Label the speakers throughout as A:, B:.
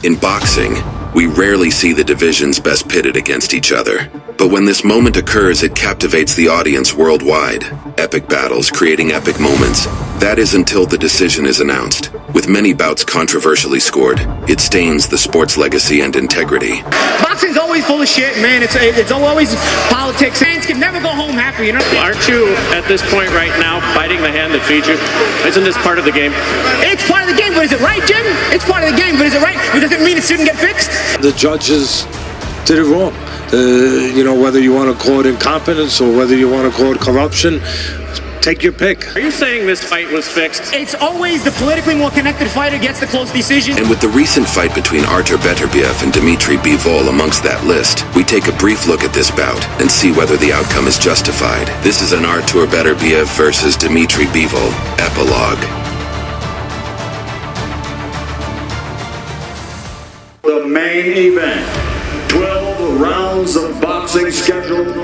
A: In boxing, we rarely see the divisions best pitted against each other. But when this moment occurs, it captivates the audience worldwide. Epic battles creating epic moments. That is until the decision is announced. With many bouts controversially scored, it stains the sport's legacy and integrity.
B: Boxing's always full of shit, man. It's always politics. Fans can never go home happy, you know?
C: Aren't you, at this point right now, biting the hand that feeds you? Isn't this part of the game?
B: It's part of the game, but is it right, Jim? It's part of the game, but is it right? But does it mean it shouldn't get fixed?
D: The judges did it wrong. Whether you want to call it incompetence or whether you want to call it corruption, take your pick.
C: Are you saying this fight was fixed?
B: It's always the politically more connected fighter gets the close decision.
A: And with the recent fight between Artur Beterbiev and Dmitry Bivol amongst that list, we take a brief look at this bout and see whether the outcome is justified. This is an Artur Beterbiev versus Dmitry Bivol epilogue.
E: The main event, 12 rounds of boxing scheduled.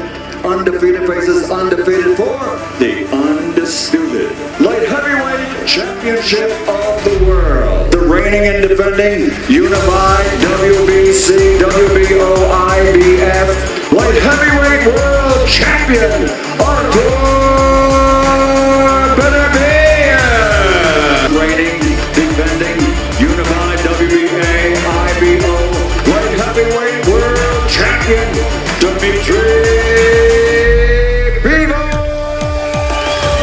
E: Undefeated faces undefeated for the undisputed light heavyweight championship of the world. The reigning and defending unified WBC, WBO, IBF light heavyweight world champion, Artur Beterbiev. Reigning, defending, unified WBA, IBO light heavyweight world champion, Dmitry.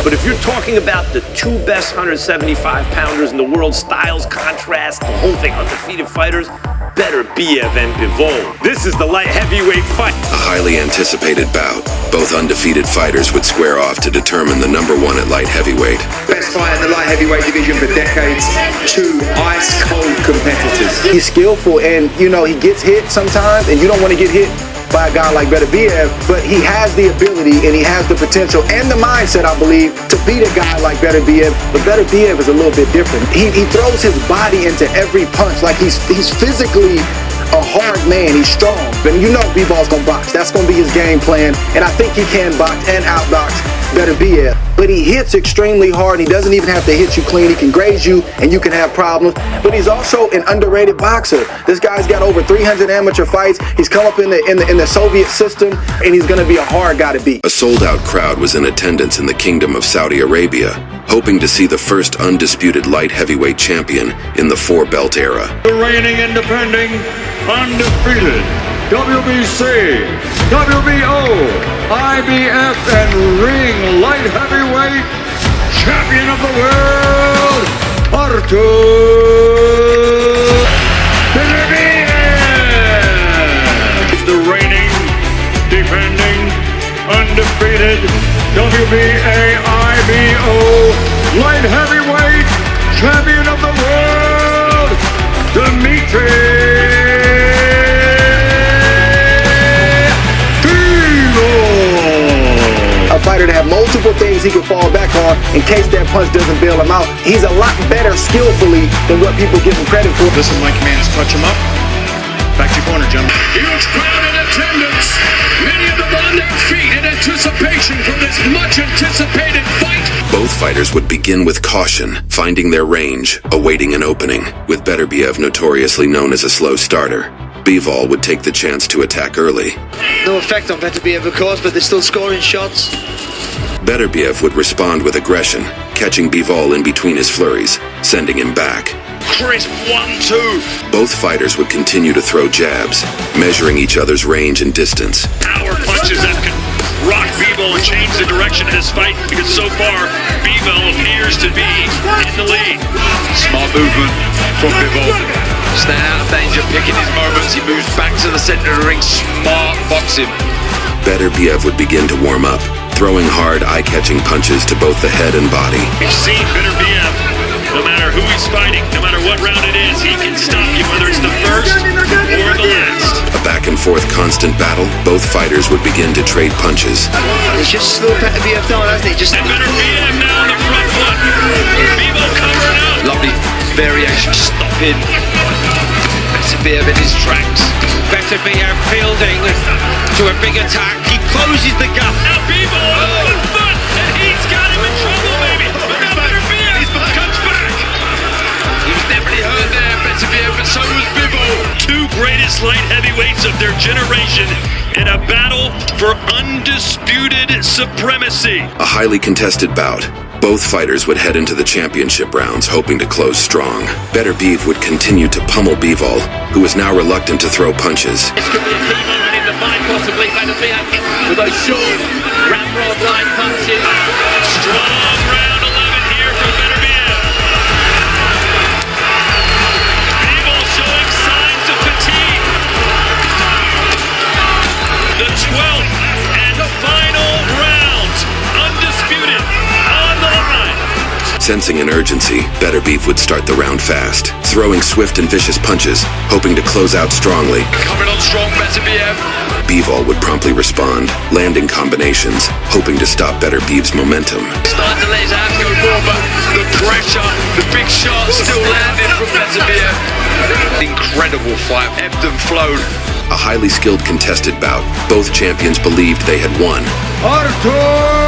F: But if you're talking about the two best 175-pounders in the world, styles, contrast, the whole thing, undefeated fighters, Beterbiev and Bivol. This is the light heavyweight fight.
A: A highly anticipated bout. Both undefeated fighters would square off to determine the #1 at light heavyweight.
G: Best fight in the light heavyweight division for decades. Two ice-cold competitors.
H: He's skillful and, he gets hit sometimes, and you don't want to get hit by a guy like Beterbiev, but he has the ability and he has the potential and the mindset, I believe, to beat a guy like Beterbiev. But Beterbiev is a little bit different. He throws his body into every punch. Like he's physically a hard man. He's strong. And Bivol's gonna box. That's gonna be his game plan. And I think he can box and outbox Beterbiev. But he hits extremely hard. He doesn't even have to hit you clean. He can graze you and you can have problems. But he's also an underrated boxer. This guy's got over 300 amateur fights. He's come up in the Soviet system, and he's gonna be a hard guy to beat.
A: A sold-out crowd was in attendance in the Kingdom of Saudi Arabia, hoping to see the first undisputed light heavyweight champion in the four-belt era.
E: The reigning and defending undefeated WBC, WBO, IBF, and ring light heavyweight champion of the world, Artur Beterbiev. The reigning, defending, undefeated WBA, IBO light heavyweight champion of the world, Dmitry Bivol.
H: A fighter to have multiple things he can fall back on in case that punch doesn't bail him out. He's a lot better skillfully than what people give him credit for.
I: Listen, my commands, touch him up. Back to your corner, gentlemen.
E: Huge crowd in attendance. Many of them on their feet in anticipation for this much anticipated fight.
A: Both fighters would begin with caution, finding their range, awaiting an opening. With Beterbiev notoriously known as a slow starter, Bivol would take the chance to attack early.
J: No effect on Beterbiev, of course, but they're still scoring shots.
A: Beterbiev would respond with aggression, catching Bivol in between his flurries, sending him back.
F: Crisp 1-2.
A: Both fighters would continue to throw jabs, measuring each other's range and distance.
C: Power punches that can rock Bivol and change the direction of this fight, because so far, Bivol appears to be in the lead.
I: Smart movement from Bivol. Staying out of danger, picking his moments. He moves back to the center of the ring. Smart boxing.
A: Beterbiev would begin to warm up, throwing hard, eye-catching punches to both the head and body.
C: We've seen Beterbiev, no matter who he's fighting, no matter what round it is, he can stop you, whether it's the first or the last.
A: A back-and-forth constant battle, both fighters would begin to trade punches.
J: He's just slowed Beterbiev down, hasn't he?
C: And Beterbiev now on the front foot. Bivol covering up.
I: Lovely variation, stopping Beterbiev in his tracks.
F: Beterbiev fielding to a big attack. He closes the gap.
C: Now Bivol on the front foot, and he's got him in trouble, baby. But now Beterbiev comes back.
I: He was definitely hurt there, Beterbiev, but so was Bivol.
C: best light heavyweights of their generation in a battle for undisputed supremacy.
A: A highly contested bout. Both fighters would head into the championship rounds hoping to close strong. Beterbiev would continue to pummel Bivol, who was now reluctant to throw punches.
F: This could be a key moment in the fight, possibly. Beterbiev with those short, ramrod-like punches.
C: Strong round 11 here from Beterbiev. Bivol showing signs of fatigue. The 12th and final round, undisputed, on the line.
A: Sensing an urgency, Beterbiev would start the round fast, throwing swift and vicious punches, hoping to close out strongly.
I: Coming on strong, Beterbiev.
A: Bivol would promptly respond, landing combinations, hoping to stop Beterbiev's momentum.
I: Starting to let his hands go more, but the pressure, the big shots still landing from Beterbiev. Incredible fight, ebbed and flowed.
A: A highly skilled contested bout. Both champions believed they had won.
D: Artur